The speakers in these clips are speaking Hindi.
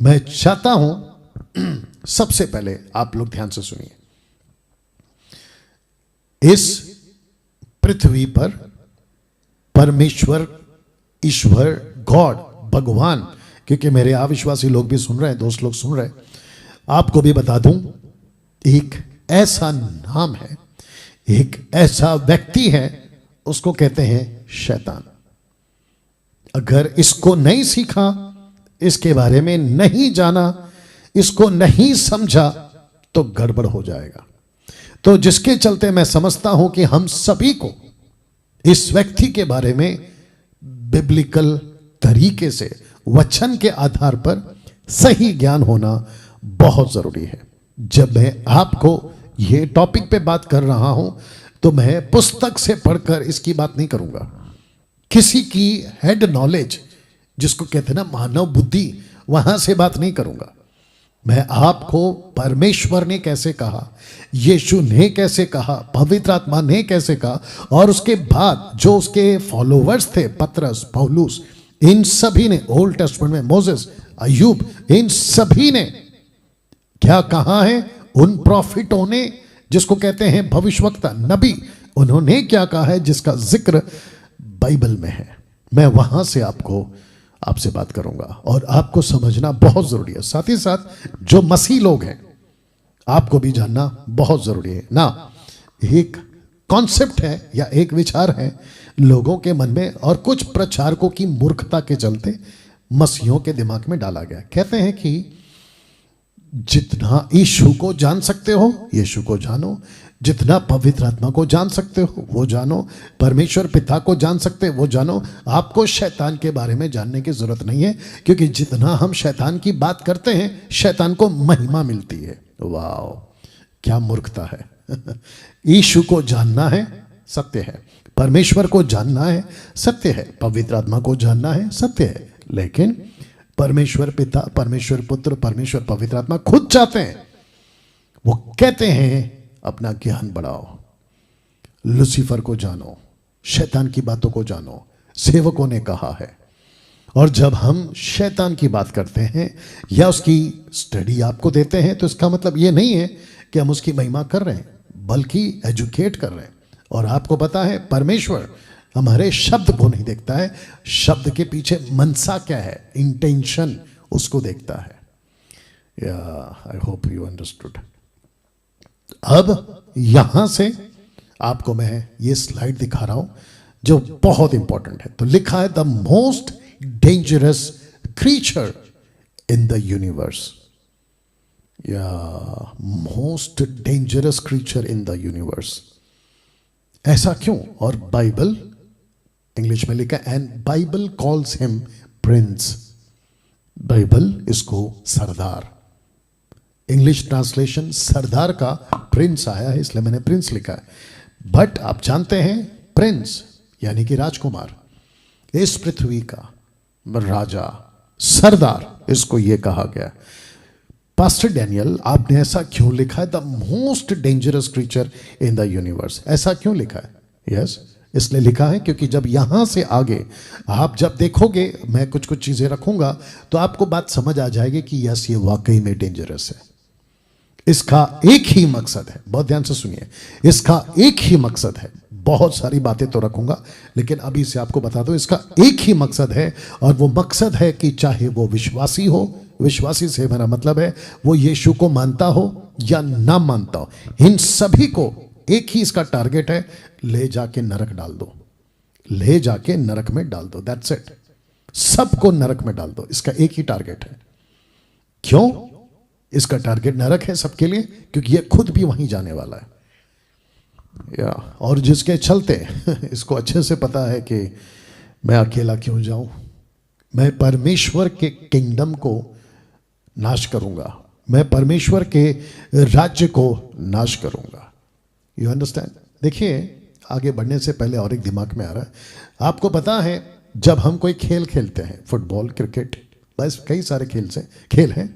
मैं चाहता हूं सबसे पहले आप लोग ध्यान से सुनिए। इस पृथ्वी पर परमेश्वर, ईश्वर, गॉड, भगवान, क्योंकि मेरे अविश्वासी लोग भी सुन रहे हैं, दोस्त लोग सुन रहे हैं, आपको भी बता दूं, एक ऐसा नाम है, एक ऐसा व्यक्ति है, उसको कहते हैं शैतान। अगर इसको नहीं सीखा, इसके बारे में नहीं जाना, इसको नहीं समझा, तो गड़बड़ हो जाएगा। तो जिसके चलते मैं समझता हूं कि हम सभी को इस व्यक्ति के बारे में बिब्लिकल तरीके से, वचन के आधार पर सही ज्ञान होना बहुत जरूरी है। जब मैं आपको ये टॉपिक पे बात कर रहा हूं तो मैं पुस्तक से पढ़कर इसकी बात नहीं करूंगा, किसी की हेड नॉलेज, जिसको कहते हैं ना मानव बुद्धि, वहां से बात नहीं करूंगा। मैं आपको परमेश्वर ने कैसे कहा, यीशु ने कैसे कहा, पवित्र आत्मा ने कैसे कहा, और उसके बाद जो उसके फॉलोवर्स थे, पतरस, पौलुस, इन सभी ने, ओल्ड टेस्टमेंट में मोसेस, अय्यूब, इन सभी ने क्या कहा है, उन प्रॉफिटों ने, जिसको कहते हैं भविष्यवक्ता, नबी, उन्होंने क्या कहा है, जिसका जिक्र बाइबल में है। मैं वहां से आपसे बात करूंगा और आपको समझना बहुत जरूरी है। साथ ही साथ जो मसीह लोग हैं, आपको भी जानना बहुत जरूरी है ना। एक कॉन्सेप्ट है या एक विचार है लोगों के मन में, और कुछ प्रचारकों की मूर्खता के चलते मसीहों के दिमाग में डाला गया। कहते हैं कि जितना यीशु को जान सकते हो, यीशु को जानो, जितना पवित्र आत्मा को जान सकते हो वो जानो, परमेश्वर पिता को जान सकते हो वो जानो। आपको शैतान के बारे में जानने की जरूरत नहीं है, क्योंकि जितना हम शैतान की बात करते हैं, शैतान को महिमा मिलती है। वाह, क्या मूर्खता है। यीशु को जानना है, सत्य है। परमेश्वर को जानना है, सत्य है। पवित्र आत्मा को जानना है, सत्य है। लेकिन परमेश्वर पिता, परमेश्वर पुत्र, परमेश्वर पवित्र आत्मा खुद चाहते हैं, वो कहते हैं अपना ज्ञान बढ़ाओ, लूसीफर को जानो, शैतान की बातों को जानो, सेवकों ने कहा है। और जब हम शैतान की बात करते हैं या उसकी स्टडी आपको देते हैं, तो इसका मतलब ये नहीं है कि हम उसकी महिमा कर रहे हैं, बल्कि एजुकेट कर रहे हैं। और आपको पता है परमेश्वर हमारे शब्द को नहीं देखता है, शब्द के पीछे मनसा क्या है, इंटेंशन, उसको देखता है। या आई होप यू अंडरस्टूड। अब यहां से आपको मैं ये स्लाइड दिखा रहा हूं जो बहुत इंपॉर्टेंट है। तो लिखा है the most dangerous creature in the universe, या most dangerous creature in the universe. ऐसा क्यों? और बाइबल इंग्लिश में लिखा है, and Bible calls him prince. Bible इसको सरदार, इंग्लिश ट्रांसलेशन सरदार का प्रिंस आया है, इसलिए मैंने प्रिंस लिखा है। बट आप जानते हैं प्रिंस यानी कि राजकुमार, इस पृथ्वी का राजा, सरदार, इसको यह कहा गया। पास्टर डैनियल, आपने ऐसा क्यों लिखा है the most dangerous creature in the universe? ऐसा क्यों लिखा है? यस, इसलिए लिखा है क्योंकि जब यहां से आगे आप जब देखोगे, मैं कुछ कुछ चीजें रखूंगा, तो आपको बात समझ आ जाएगी कि यस, ये वाकई में डेंजरस है। इसका एक ही मकसद है, बहुत ध्यान से सुनिए, इसका एक ही मकसद है। बहुत सारी बातें तो रखूंगा, लेकिन अभी से आपको बता दो, इसका एक ही मकसद है, और वो मकसद है कि चाहे वो विश्वासी हो, विश्वासी से मेरा मतलब है वो यीशु को मानता हो या ना मानता हो, इन सभी को एक ही इसका टारगेट है, ले जाके नरक डाल दो, ले जाके नरक में डाल दो। दैट्स इट, सबको नरक में डाल दो, इसका एक ही टारगेट है। क्यों इसका टारगेट नरक है सबके लिए? क्योंकि ये खुद भी वहीं जाने वाला है। या और जिसके चलते इसको अच्छे से पता है कि मैं अकेला क्यों जाऊं, मैं परमेश्वर के किंगडम को नाश करूंगा, मैं परमेश्वर के राज्य को नाश करूंगा। You understand? देखिए, आगे बढ़ने से पहले और एक दिमाग में आ रहा है, आपको पता है जब हम कोई खेल खेलते हैं, फुटबॉल, क्रिकेट, बस कई सारे खेल हैं,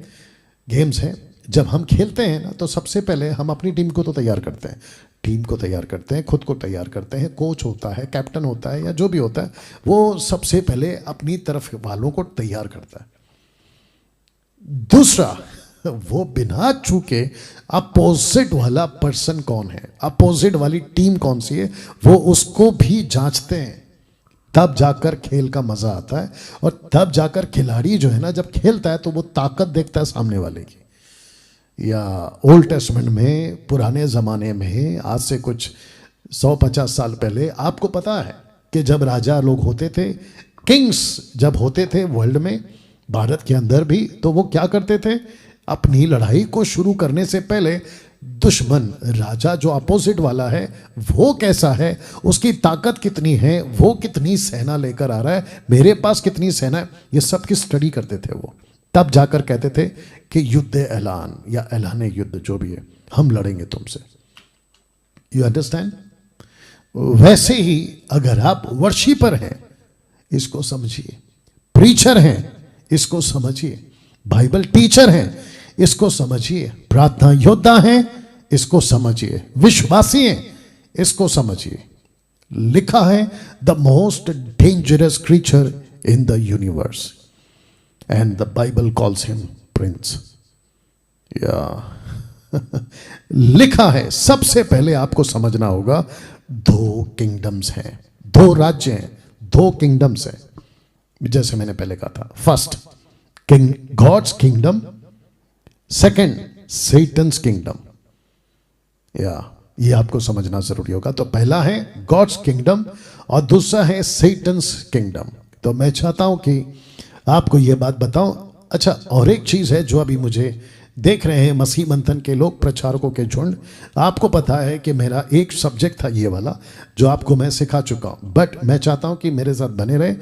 गेम्स हैं, जब हम खेलते हैं ना, तो सबसे पहले हम अपनी टीम को तो तैयार करते हैं, टीम को तैयार करते हैं, खुद को तैयार करते हैं, कोच होता है, कैप्टन होता है, या जो भी होता है, वो सबसे पहले अपनी तरफ वालों को तैयार करता है। दूसरा, वो बिना चूके अपोजिट वाला पर्सन कौन है, अपोजिट वाली टीम कौन सी है, वो उसको भी जांचते हैं। तब जाकर खेल का मजा आता है, और तब जाकर खिलाड़ी जो है ना, जब खेलता है तो वो ताकत देखता है सामने वाले की। या ओल्ड टेस्टमेंट में, पुराने ज़माने में, आज से कुछ 150 साल पहले, आपको पता है कि जब राजा लोग होते थे, किंग्स जब होते थे वर्ल्ड में, भारत के अंदर भी, तो वो क्या करते थे, अपनी लड़ाई को शुरू करने से पहले दुश्मन राजा जो अपोजिट वाला है वो कैसा है, उसकी ताकत कितनी है, वो कितनी सेना लेकर आ रहा है, मेरे पास कितनी सेना है, ये सब की स्टडी करते थे वो। तब जाकर कहते थे कि युद्ध ऐलान या ऐलान युद्ध जो भी है, हम लड़ेंगे तुमसे। You understand? वैसे ही अगर आप वर्शिपर हैं, इसको समझिए, प्रीचर हैं, इसको समझिए, बाइबल टीचर हैं, इसको समझिए, प्रार्थना योद्धा हैं, इसको समझिए, विश्वासी हैं, इसको समझिए। लिखा है the most dangerous creature in the universe, and the Bible calls him Prince. या लिखा है, सबसे पहले आपको समझना होगा, दो किंगडम्स हैं, दो राज्य हैं, दो किंगडम्स हैं। जैसे मैंने पहले कहा था, first king, God's kingdom, second Satan's kingdom. या ये आपको समझना जरूरी होगा। तो पहला है गॉड्स किंगडम और दूसरा है सैटन्स किंगडम। तो मैं चाहता हूं कि आपको ये बात बताऊं। अच्छा, और एक चीज है जो अभी मुझे देख रहे हैं मसीह मंथन के लोग, प्रचारकों के झुंड, आपको पता है कि मेरा एक सब्जेक्ट था ये वाला जो आपको मैं सिखा चुका हूं, बट मैं चाहता हूं कि मेरे साथ बने रहे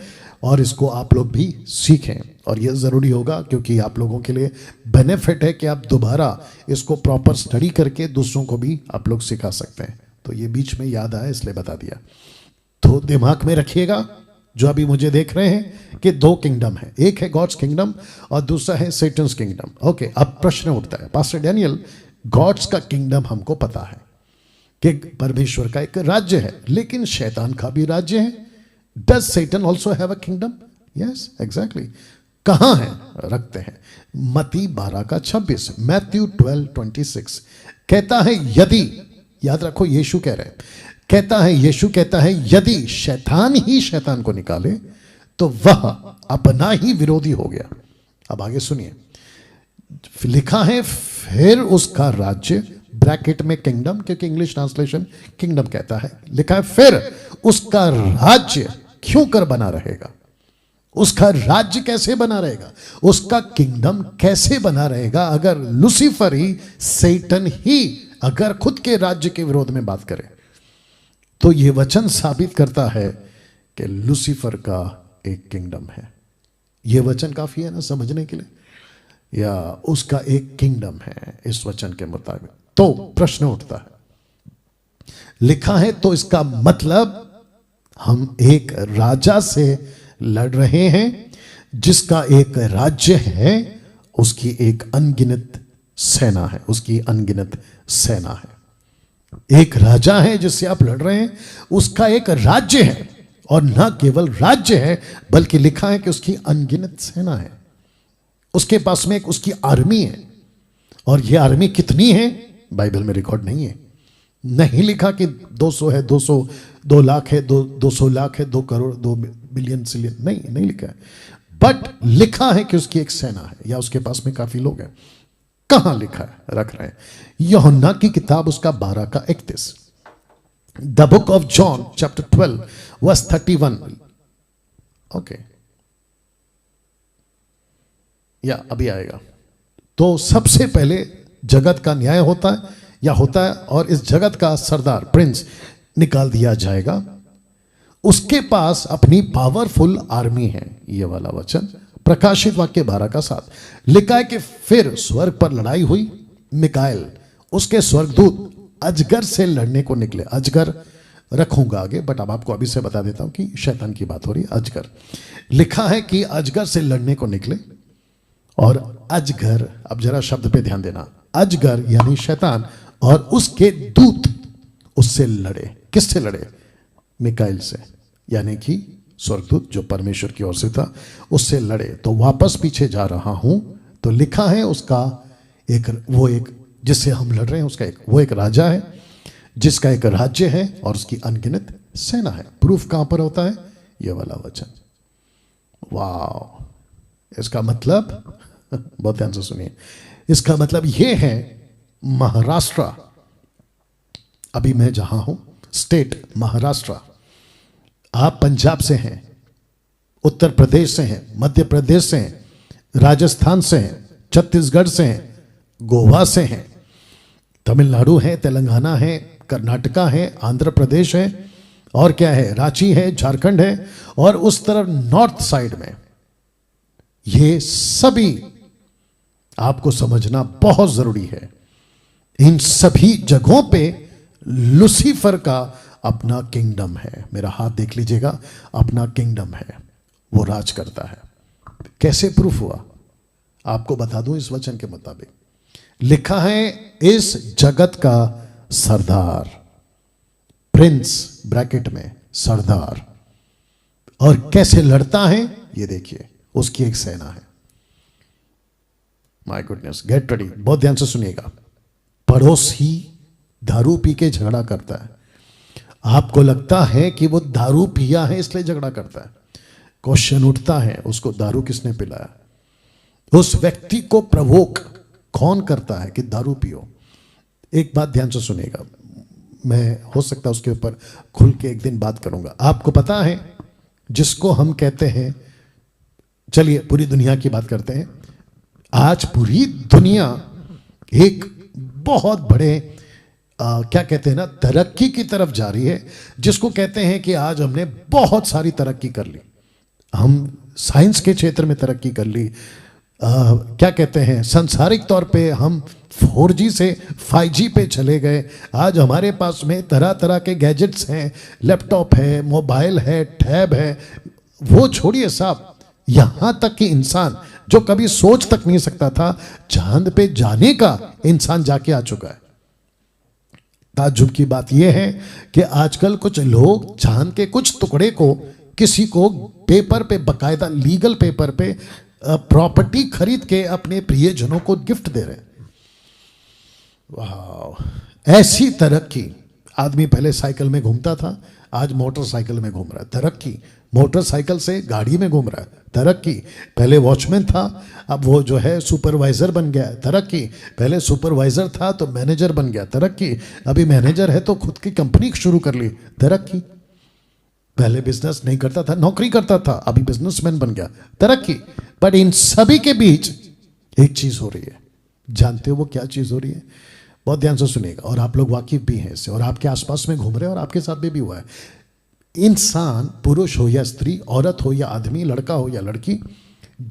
और इसको आप लोग भी सीखें। और ये ज़रूरी होगा क्योंकि आप लोगों के लिए बेनिफिट है कि आप दोबारा इसको प्रॉपर स्टडी करके दूसरों को भी आप लोग सिखा सकते हैं। तो ये बीच में याद आया इसलिए बता दिया। तो दिमाग में रखिएगा जो अभी मुझे देख रहे हैं कि दो किंगडम है, एक है गॉड्स किंगडम और दूसरा है सैटन्स किंगडम। ओके, अब प्रश्न उठता है, पास्टर डैनियल, गॉड्स का किंगडम हमको पता है कि परमेश्वर का एक राज्य है, लेकिन शैतान का भी राज्य है। Does Satan also have a kingdom? Yes, exactly. कहां है? रखते हैं मत्ती 12:26, मैथ्यू 12:26 कहता है, यदि, याद रखो यीशु कह रहे हैं, कहता है, यीशु कहता है, यदि शैतान ही शैतान को निकाले तो वह अपना ही विरोधी हो गया। अब आगे सुनिए, लिखा है फिर उसका राज्य, ब्रैकेट में किंगडम, क्योंकि इंग्लिश ट्रांसलेशन किंगडम कहता है, लिखा है फिर उसका राज्य क्यों कर बना रहेगा। उसका राज्य कैसे बना रहेगा, उसका किंगडम कैसे बना रहेगा अगर लूसीफर ही, सैटन ही अगर खुद के राज्य के विरोध में बात करे। तो यह वचन साबित करता है कि लूसीफर का एक किंगडम है। यह वचन काफी है ना समझने के लिए, या उसका एक किंगडम है इस वचन के मुताबिक। तो प्रश्न उठता है, लिखा है तो इसका मतलब हम एक राजा से लड़ रहे हैं जिसका एक राज्य है, उसकी एक अनगिनत सेना है, उसकी अनगिनत सेना है। एक राजा है जिससे आप लड़ रहे हैं, उसका एक राज्य है, और ना केवल राज्य है बल्कि लिखा है कि उसकी अनगिनत सेना है, उसके पास में एक उसकी आर्मी है। और यह आर्मी कितनी है बाइबल में रिकॉर्ड नहीं है, नहीं लिखा कि 200 है, 2 लाख है, 200 लाख है, 2 करोड़, 2 बिलियन सिलियन, नहीं लिखा है, बट लिखा है कि उसकी एक सेना है या उसके पास में काफी लोग हैं। कहां लिखा है? रख रहे हैं यूहन्ना की किताब उसका 12:31, the book of John chapter 12 verse 31। Okay, या अभी आएगा। तो सबसे पहले जगत का न्याय होता है या होता है, और इस जगत का सरदार, प्रिंस निकाल दिया जाएगा। उसके पास अपनी पावरफुल आर्मी है। ये वाला वचन प्रकाशित वाक्य 12:7 लिखा है कि फिर स्वर्ग पर लड़ाई हुई, मिकाएल उसके स्वर्गदूत अजगर से लड़ने को निकले। अजगर रखूंगा आगे, बट अब आपको अभी से बता देता हूं कि शैतान की बात हो रही है। अजगर लिखा है कि अजगर से लड़ने को निकले, और अजगर, अब जरा शब्द पे ध्यान देना, अजगर यानी शैतान और उसके दूत उससे लड़े। किससे लड़े? मिकाएल से, यानी कि स्वर्गदूत जो परमेश्वर की ओर से था, उससे लड़े। तो वापस पीछे जा रहा हूं तो लिखा है उसका एक जिससे हम लड़ रहे हैं उसका एक राजा है जिसका एक राज्य है और उसकी अनगिनत सेना है। प्रूफ कहां पर होता है? ये वाला वचन। वाह! इसका मतलब बहुत ध्यान से सुनिए, इसका मतलब ये है महाराष्ट्र, अभी मैं जहां हूं स्टेट महाराष्ट्र, आप पंजाब से हैं, उत्तर प्रदेश से हैं, मध्य प्रदेश से हैं, राजस्थान से हैं, छत्तीसगढ़ से हैं, गोवा से हैं, तमिलनाडु है, तेलंगाना है, कर्नाटका है, आंध्र प्रदेश है, और क्या है, रांची है, झारखंड है, और उस तरफ नॉर्थ साइड में। ये सभी आपको समझना बहुत जरूरी है। इन सभी जगहों पे लूसीफर का अपना किंगडम है। मेरा हाथ देख लीजिएगा, अपना किंगडम है, वो राज करता है। कैसे प्रूफ हुआ आपको बता दूं। इस वचन के मुताबिक लिखा है, इस जगत का सरदार, प्रिंस ब्रैकेट में सरदार, और कैसे लड़ता है ये देखिए, उसकी एक सेना है। माय गुडनेस, गेट रेडी, बहुत ध्यान से सुनिएगा। पड़ोसी दारू पी के झगड़ा करता है, आपको लगता है कि वो दारू पिया है इसलिए झगड़ा करता है। क्वेश्चन उठता है, उसको दारू किसने पिलाया? उस व्यक्ति को प्रवोक कौन करता है कि दारू पियो? एक बात ध्यान से सुनिएगा, मैं हो सकता है उसके ऊपर खुल के एक दिन बात करूंगा। आपको पता है जिसको हम कहते हैं, चलिए पूरी दुनिया की बात करते हैं। आज पूरी दुनिया एक बहुत बड़े क्या कहते हैं ना, तरक्की की तरफ जा रही है, जिसको कहते हैं कि आज हमने बहुत सारी तरक्की कर ली। हम साइंस के क्षेत्र में तरक्की कर ली, क्या कहते हैं, सांसारिक तौर पे हम 4G से 5G पे चले गए। आज हमारे पास में तरह तरह के गैजेट्स हैं, लैपटॉप है, मोबाइल है, टैब है। वो छोड़िए साहब, यहां तक कि इंसान जो कभी सोच तक नहीं सकता था, चांद पे जाने का इंसान जाके आ चुका है। ताज्जुब की बात यह है कि आजकल कुछ लोग चांद के कुछ टुकड़े को किसी को पेपर पे, बकायदा लीगल पेपर पे प्रॉपर्टी खरीद के अपने प्रियजनों को गिफ्ट दे रहे हैं। वाह! ऐसी तरक्की। आदमी पहले साइकिल में घूमता था, आज मोटरसाइकिल में घूम रहा है। तरक्की। मोटरसाइकिल से गाड़ी में घूम रहा है। तरक्की। पहले वॉचमैन था, अब वो जो है सुपरवाइजर बन गया है। तरक्की। पहले सुपरवाइजर था तो मैनेजर बन गया। तरक्की। अभी मैनेजर है तो खुद की कंपनी शुरू कर ली। तरक्की। पहले बिजनेस नहीं करता था, नौकरी करता था, अभी बिजनेसमैन बन गया। तरक्की। बट इन सभी के बीच एक चीज हो रही है, जानते हो वो क्या चीज हो रही है? बहुत ध्यान से सुनिएगा, और आप लोग वाकिफ भी हैं इससे, और आपके आसपास में घूम रहे हैं, और आपके साथ भी हुआ है। इंसान, पुरुष हो या स्त्री, औरत हो या आदमी, लड़का हो या लड़की,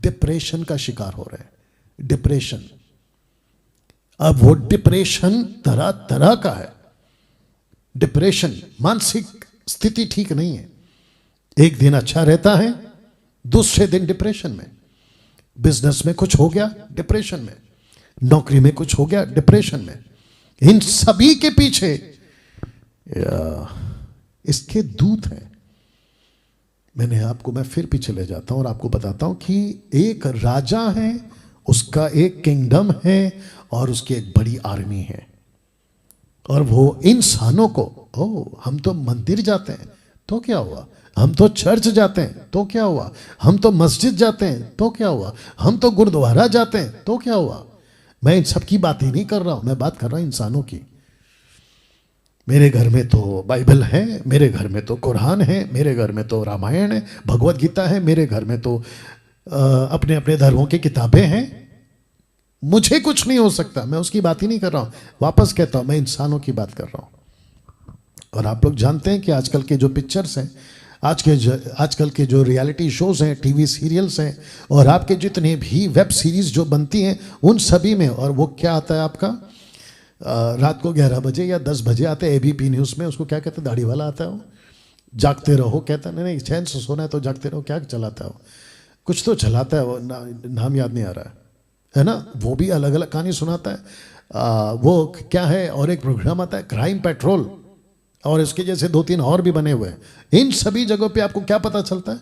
डिप्रेशन का शिकार हो रहे हैं। डिप्रेशन। अब वो डिप्रेशन तरह तरह का है। डिप्रेशन, मानसिक स्थिति ठीक नहीं है। एक दिन अच्छा रहता है, दूसरे दिन डिप्रेशन में। बिजनेस में कुछ हो गया, डिप्रेशन में। नौकरी में कुछ हो गया, डिप्रेशन में। इन सभी के पीछे इसके दूत हैं। मैं फिर पीछे ले जाता हूं और आपको बताता हूं कि एक राजा है, उसका एक किंगडम है, और उसकी एक बड़ी आर्मी है। और वो इंसानों को, हम तो मंदिर जाते हैं तो क्या हुआ, हम तो चर्च जाते हैं तो क्या हुआ, हम तो मस्जिद जाते हैं तो क्या हुआ, हम तो गुरुद्वारा जाते हैं तो क्या हुआ। मैं इन सब की बात ही नहीं कर रहा हूं, मैं बात कर रहा हूं इंसानों की। मेरे घर में तो बाइबल है, मेरे घर में तो कुरान है, मेरे घर में तो रामायण है, भगवत गीता है, मेरे घर में तो अपने अपने धर्मों की किताबें हैं। मुझे कुछ नहीं हो सकता, मैं उसकी बात ही नहीं कर रहा हूं। वापस कहता हूं, मैं इंसानों की बात कर रहा हूं। और आप लोग जानते हैं कि आजकल के जो पिक्चर्स हैं, आजकल के जो रियलिटी शोज हैं, टीवी सीरियल्स हैं, और आपके जितने भी वेब सीरीज जो बनती हैं, उन सभी में, और वो क्या आता है आपका, रात को 11 बजे या 10 बजे आते हैं एबीपी न्यूज़ में, उसको क्या कहते हैं, दाढ़ी वाला आता है वो, जागते रहो कहता है। नहीं, चैन से सोना है तो जागते रहो, क्या चलाता है वो, कुछ तो चलाता है वो, नाम याद नहीं आ रहा है ना। वो भी अलग अलग कहानी सुनाता है। वो क्या है, और एक प्रोग्राम आता है क्राइम पेट्रोल, और इसके जैसे 2-3 और भी बने हुए हैं। इन सभी जगहों पे आपको क्या पता चलता है,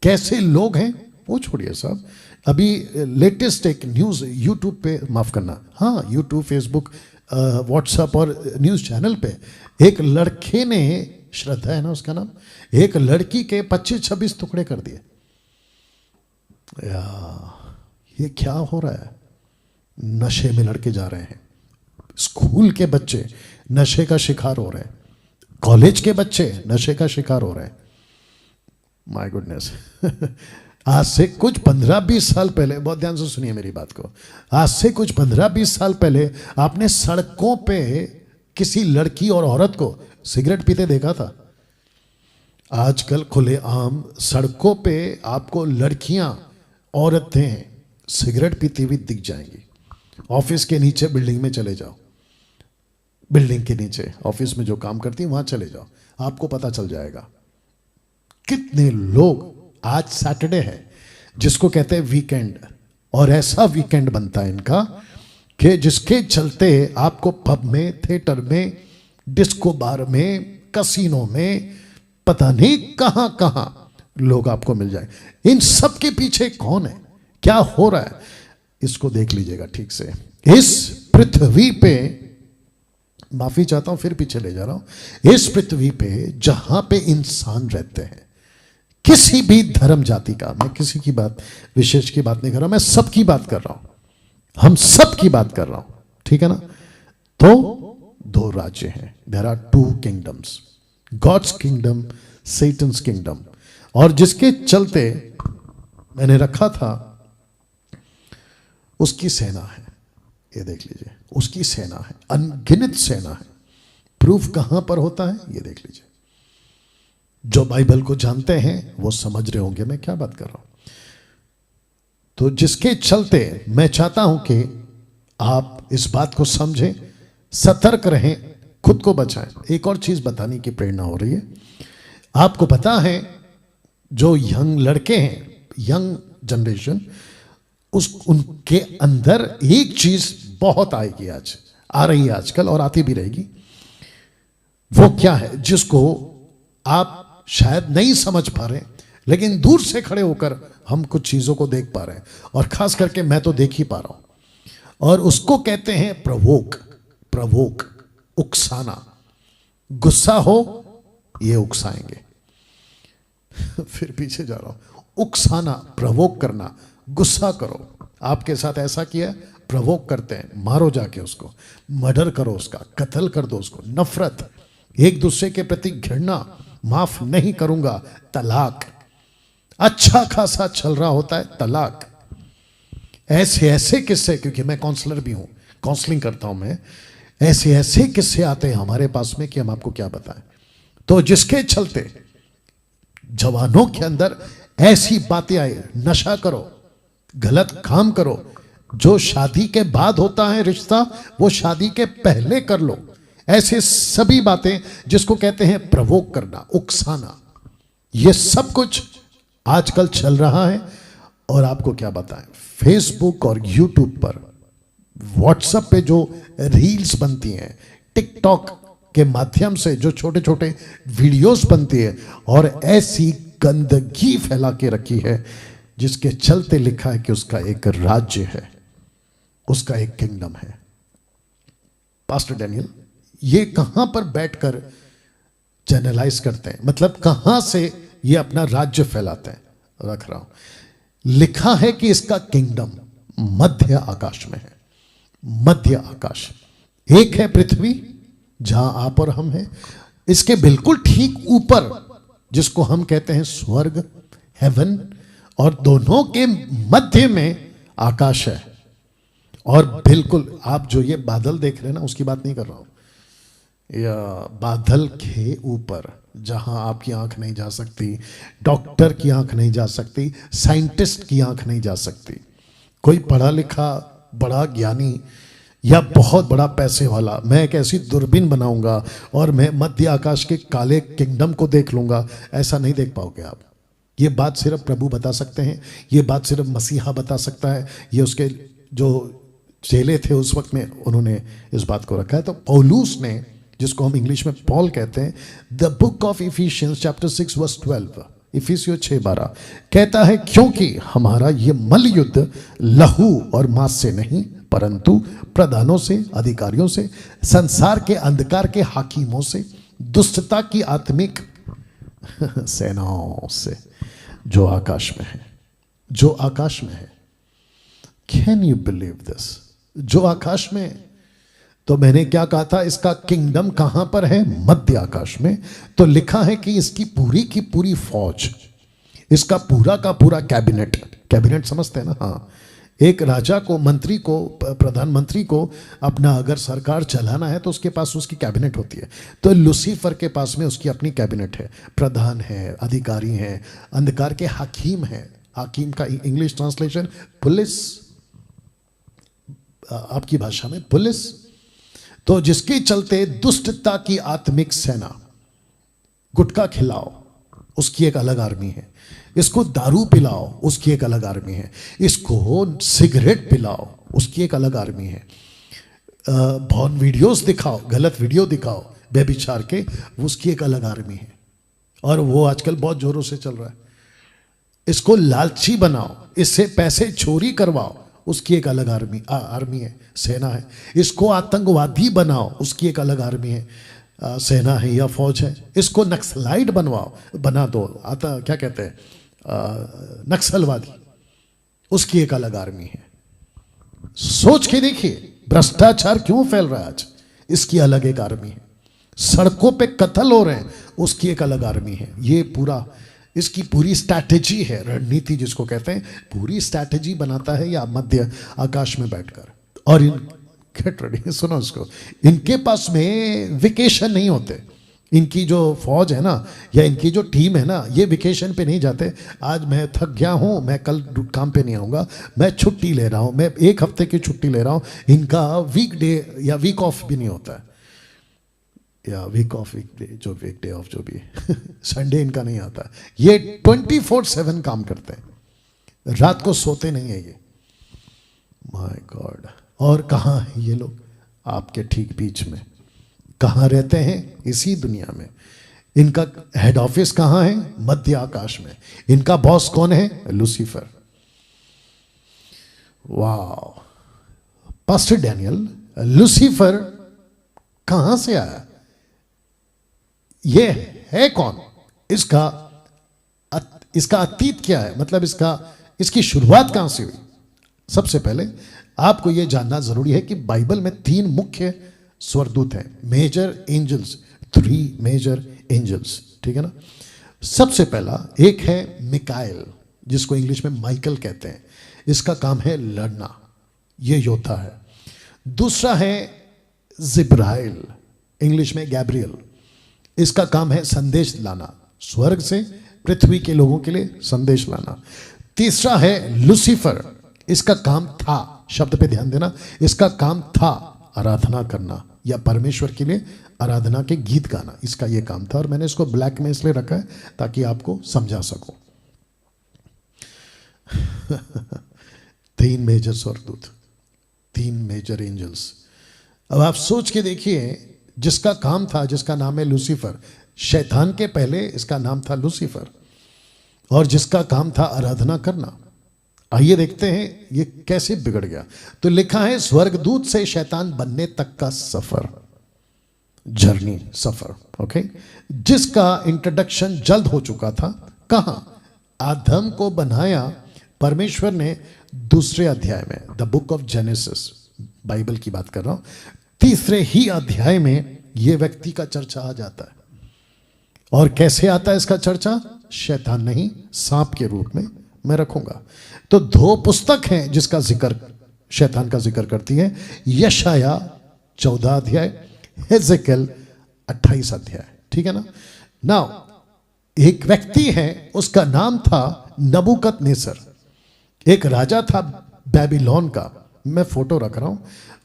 कैसे लोग हैं वो छोड़िए साहब, अभी लेटेस्ट एक न्यूज़ यूट्यूब पे, माफ़ करना, हाँ यूट्यूब, फेसबुक, व्हाट्सएप और न्यूज़ चैनल पे एक लड़के ने, श्रद्धा है ना उसका नाम, एक लड़की के 25-26 टुकड़े कर दिए। ये क्या हो रहा है? नशे में लड़के जा रहे हैं, स्कूल के बच्चे नशे का शिकार हो रहे हैं, कॉलेज के बच्चे नशे का शिकार हो रहे हैं। My goodness. आज से कुछ 15-20 साल पहले, बहुत ध्यान से सुनिए मेरी बात को, आज से कुछ 15-20 साल पहले आपने सड़कों पे किसी लड़की और औरत को सिगरेट पीते देखा था? आजकल खुलेआम सड़कों पे आपको लड़कियां, औरतें सिगरेट पीती हुई दिख जाएंगी। ऑफिस के नीचे बिल्डिंग में चले जाओ, बिल्डिंग के नीचे ऑफिस में जो काम करती है वहां चले जाओ, आपको पता चल जाएगा। कितने लोग, आज सैटरडे है जिसको कहते हैं वीकेंड, और ऐसा वीकेंड बनता है इनका कि जिसके चलते आपको पब में, थिएटर में, डिस्को बार में, कसिनो में, पता नहीं कहां कहां लोग आपको मिल जाए। इन सब के पीछे कौन है, क्या हो रहा है, इसको देख लीजिएगा ठीक से। इस पृथ्वी पे, माफी चाहता हूं फिर पीछे ले जा रहा हूं, इस पृथ्वी पे जहां पे इंसान रहते हैं, किसी भी धर्म जाति का, मैं किसी की बात विशेष की बात नहीं कर रहा, मैं सबकी बात कर रहा हूं, हम सब की बात कर रहा हूं, ठीक है ना? तो 2 राज्य हैं, there are 2 kingdoms, God's kingdom, Satan's kingdom. और जिसके चलते मैंने रखा था, उसकी सेना है, ये देख लीजिए, उसकी सेना है, अनगिनत सेना है। प्रूफ कहां पर होता है ये देख लीजिए। जो बाइबल को जानते हैं वो समझ रहे होंगे मैं क्या बात कर रहा हूं। तो जिसके चलते मैं चाहता हूं कि आप इस बात को समझें, सतर्क रहें, खुद को बचाएं। एक और चीज बताने की प्रेरणा हो रही है। आपको पता है जो यंग लड़के हैं, यंग जनरेशन, उनके अंदर एक चीज बहुत आएगी, आज आ रही है आजकल और आती भी रहेगी। वो क्या है जिसको आप शायद नहीं समझ पा रहे, लेकिन दूर से खड़े होकर हम कुछ चीजों को देख पा रहे हैं, और खास करके मैं तो देख ही पा रहा हूं। और उसको कहते हैं प्रवोक, प्रवोक, उकसाना। गुस्सा हो ये उकसाएंगे। फिर पीछे जा रहा हूं, उकसाना, प्रवोक करना, गुस्सा करो। आपके साथ ऐसा किया, प्रवोक करते हैं, मारो जाके उसको, मर्डर करो उसका, कत्ल कर दो उसको, नफरत, एक दूसरे के प्रति घृणा, माफ नहीं करूंगा, तलाक, अच्छा खासा चल रहा होता है तलाक। ऐसे ऐसे किस्से, क्योंकि मैं काउंसलर भी हूं, काउंसलिंग करता हूं मैं, ऐसे ऐसे किस्से आते हैं हमारे पास में कि हम आपको क्या बताएं। तो जिसके चलते जवानों के अंदर ऐसी बातें आई, नशा करो, गलत काम करो, जो शादी के बाद होता है रिश्ता वो शादी के पहले कर लो। ऐसे सभी बातें जिसको कहते हैं प्रवोक करना, उकसाना, ये सब कुछ आजकल चल रहा है। और आपको क्या बताएं, फेसबुक और यूट्यूब पर, व्हाट्सएप पे जो रील्स बनती हैं, टिकटॉक के माध्यम से जो छोटे छोटे वीडियोस बनती है, और ऐसी गंदगी फैला के रखी है जिसके चलते लिखा है कि उसका एक राज्य है, उसका एक किंगडम है। पास्टर डैनियल, ये कहां पर बैठकर चैनलाइज करते हैं, मतलब कहां से ये अपना राज्य फैलाते हैं? रख रहा हूं, लिखा है कि इसका किंगडम मध्य आकाश में है। मध्य आकाश, एक है पृथ्वी जहां आप और हम हैं, इसके बिल्कुल ठीक ऊपर जिसको हम कहते हैं स्वर्ग, हेवन, और दोनों के मध्य में आकाश है। और बिल्कुल आप जो ये बादल देख रहे हैं ना, उसकी बात नहीं कर रहा हूं, या बादल के ऊपर जहां आपकी आंख नहीं जा सकती, डॉक्टर की आंख नहीं जा सकती, साइंटिस्ट की आंख नहीं जा सकती, कोई पढ़ा लिखा बड़ा ज्ञानी या बहुत बड़ा पैसे वाला, मैं एक ऐसी दूरबीन बनाऊंगा और मैं मध्य आकाश के काले किंगडम को देख लूंगा, ऐसा नहीं देख पाओगे आप। ये बात सिर्फ प्रभु बता सकते हैं, ये बात सिर्फ मसीहा बता सकता है। ये उसके जो चेले थे उस वक्त में, उन्होंने इस बात को रखा है। तो पौलुस ने, जिसको हम इंग्लिश में पॉल कहते हैं, the book of Ephesians chapter 6 verse 12, इफिसियों 6:12 कहता है, क्योंकि हमारा ये मल युद्ध लहू और मांस से नहीं परंतु प्रधानों से, अधिकारियों से, संसार के अंधकार के हाकिमों से, दुष्टता की आत्मिक सेनाओं से जो आकाश में है, जो आकाश में है। Can you believe this? जो आकाश में है। तो मैंने क्या कहा था, इसका किंगडम कहां पर है? मध्य आकाश में। तो लिखा है कि इसकी पूरी की पूरी फौज, इसका पूरा का पूरा कैबिनेट, कैबिनेट समझते हैं ना? हाँ, एक राजा को, मंत्री को, प्रधानमंत्री को अपना अगर सरकार चलाना है तो उसके पास उसकी कैबिनेट होती है। तो लूसीफर के पास में उसकी अपनी कैबिनेट है, प्रधान है, अधिकारी हैं, अंधकार के हाकिम हैं। हाकिम का इंग्लिश ट्रांसलेशन पुलिस, आपकी भाषा में पुलिस। तो जिसके चलते दुष्टता की आत्मिक सेना, गुटखा खिलाओ उसकी एक अलग आर्मी है, इसको दारू पिलाओ उसकी एक अलग आर्मी है, इसको सिगरेट पिलाओ उसकी एक अलग आर्मी है, भॉर्न वीडियोस दिखाओ, गलत वीडियो दिखाओ बेबिचार के, उसकी एक अलग आर्मी है। और वो आजकल बहुत जोरों से चल रहा है। इसको लालची बनाओ, इससे पैसे चोरी करवाओ, उसकी एक अलग आर्मी है, सेना है। इसको आतंकवादी बनाओ, उसकी एक अलग आर्मी है, सेना है या फौज है। इसको नक्सलाइट बना दो, क्या कहते हैं, नक्सलवादी, उसकी एक अलग आर्मी है। सोच के देखिए भ्रष्टाचार क्यों फैल रहा है आज, इसकी अलग एक आर्मी है। सड़कों पे कत्ल हो रहे हैं, उसकी एक अलग आर्मी है। ये पूरा, इसकी पूरी स्ट्रैटेजी है, रणनीति जिसको कहते हैं, पूरी स्ट्रैटेजी बनाता है या मध्य आकाश में बैठकर। और गेट रेडी, सुनो इसको, इनके पास में वेकेशन नहीं होते। इनकी जो फौज है ना, या इनकी जो टीम है ना, ये वेकेशन पे नहीं जाते। आज मैं थक गया हूँ, मैं कल काम पे नहीं आऊँगा, मैं छुट्टी ले रहा हूँ, मैं 1 हफ्ते की छुट्टी ले रहा हूँ। इनका वीक डे या वीक ऑफ भी नहीं होता है, या वीक ऑफ, वीक डे, जो वीक डे ऑफ जो भी संडे इनका नहीं आता। ये 24/7 काम करते हैं, रात को सोते नहीं है ये। My God. और कहाँ है ये लोग? आपके ठीक बीच में। कहाँ रहते हैं? इसी दुनिया में। इनका हेड ऑफिस कहाँ है? मध्य आकाश में। इनका बॉस कौन है? लूसीफर। वाह पास्टर डैनियल, लूसीफर कहां से आया? ये है कौन? इसका अतीत क्या है? मतलब इसकी शुरुआत कहां से हुई? सबसे पहले आपको यह जानना जरूरी है कि बाइबल में 3 मुख्य स्वर्गदूत हैं, मेजर एंजल्स, 3 मेजर एंजल्स, ठीक है ना। सबसे पहला एक है मिकाएल, जिसको इंग्लिश में माइकल कहते हैं। इसका काम है लड़ना, ये योद्धा है। दूसरा है जिब्राइल, इंग्लिश में गैब्रियल। इसका काम है संदेश लाना, स्वर्ग से पृथ्वी के लोगों के लिए संदेश लाना। तीसरा है लूसीफर, इसका काम था, शब्द पे ध्यान देना, इसका काम था आराधना करना या परमेश्वर के लिए आराधना के गीत गाना, इसका यह काम था। और मैंने इसको ब्लैक में इसलिए रखा है ताकि आपको समझा सकूं। 3 मेजर स्वर्गदूत, 3 मेजर एंजल्स। अब आप सोच के देखिए, जिसका काम था, जिसका नाम है लूसीफर, शैतान के पहले इसका नाम था लूसीफर, और जिसका काम था आराधना करना। आइए देखते हैं ये कैसे बिगड़ गया। तो लिखा है स्वर्गदूत से शैतान बनने तक का सफर, जर्नी, सफर, ओके, जिसका इंट्रोडक्शन जल्द हो चुका था। कहां? आदम को बनाया परमेश्वर ने 2 अध्याय में, the book of genesis, Bible की बात कर रहा हूं, 3 ही अध्याय में यह व्यक्ति का चर्चा आ जाता है। और कैसे आता है इसका चर्चा? शैतान नहीं, सांप के रूप में मैं रखूंगा। तो 2 पुस्तक हैं जिसका जिक्र शैतान का जिक्र करती है, यशाया 14 अध्याय, हेजेकियल 28 अध्याय, ठीक है ना। नाउ एक व्यक्ति है, उसका नाम था नबूकदनेस्सर, एक राजा था बेबीलोन का। मैं फोटो रख रहा हूं।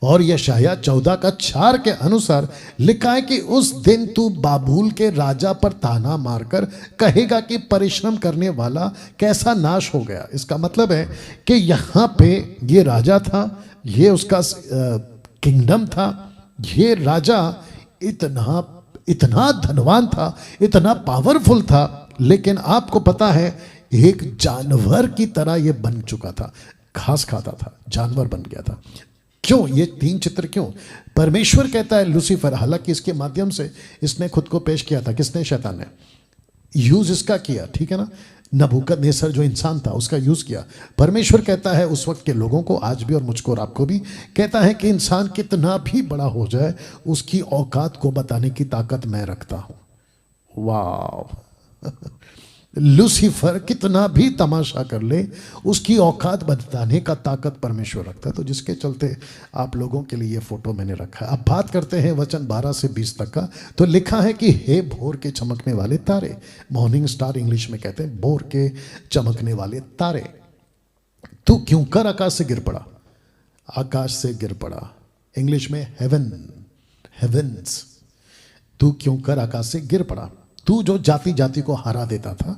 और यशाया 14:4 के अनुसार लिखा है कि उस दिन तू बाबुल के राजा पर ताना मारकर कहेगा कि परिश्रम करने वाला कैसा नाश हो गया। इसका मतलब है कि यहां पे ये राजा था, ये उसका किंगडम था, ये राजा इतना धनवान था, इतना पावरफुल था लेकिन आपको पता है एक जानवर की तरह ये बन चुका था, घास खाता था, जानवर बन गया था। क्यों ये 3 चित्र क्यों? परमेश्वर कहता है लूसीफर, हालांकि इसके माध्यम से इसने खुद को पेश किया था, किसने? शैतान ने यूज इसका किया, ठीक है ना। नबूकदनेस्सर जो इंसान था उसका यूज किया। परमेश्वर कहता है उस वक्त के लोगों को, आज भी और मुझको और आपको भी, कहता है कि इंसान कितना भी बड़ा हो जाए उसकी औकात को बताने की ताकत मैं रखता हूं। वाह लूसीफर कितना भी तमाशा कर ले उसकी औकात बताने का ताकत परमेश्वर रखता है। तो जिसके चलते आप लोगों के लिए ये फोटो मैंने रखा है। अब बात करते हैं वचन 12 से 20 तक का। तो लिखा है कि हे भोर के चमकने वाले तारे, मॉर्निंग स्टार इंग्लिश में कहते हैं, भोर के चमकने वाले तारे, तू क्यों कर आकाश से गिर पड़ा? आकाश से गिर पड़ा, इंग्लिश में हेवन, हेवेंस। तू क्यों कर आकाश से गिर पड़ा? तू जो जाति जाति को हरा देता था,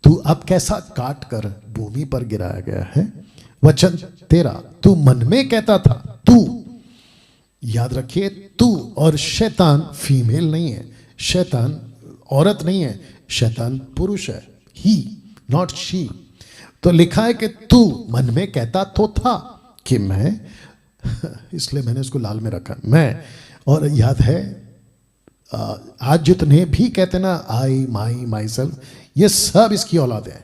तू अब कैसा काट कर भूमि पर गिराया गया है। वचन 13, तू मन में कहता था, तू, याद रखिए, तू और शैतान फीमेल नहीं है, शैतान औरत नहीं है, शैतान पुरुष है, ही नॉट शी। तो लिखा है कि तू मन में कहता तो था कि मैं इसलिए मैंने इसको लाल में रखा, मैं। और याद है आज जितने भी कहते ना आई, माई, माई सेल्फ, ये सब इसकी औलाद है,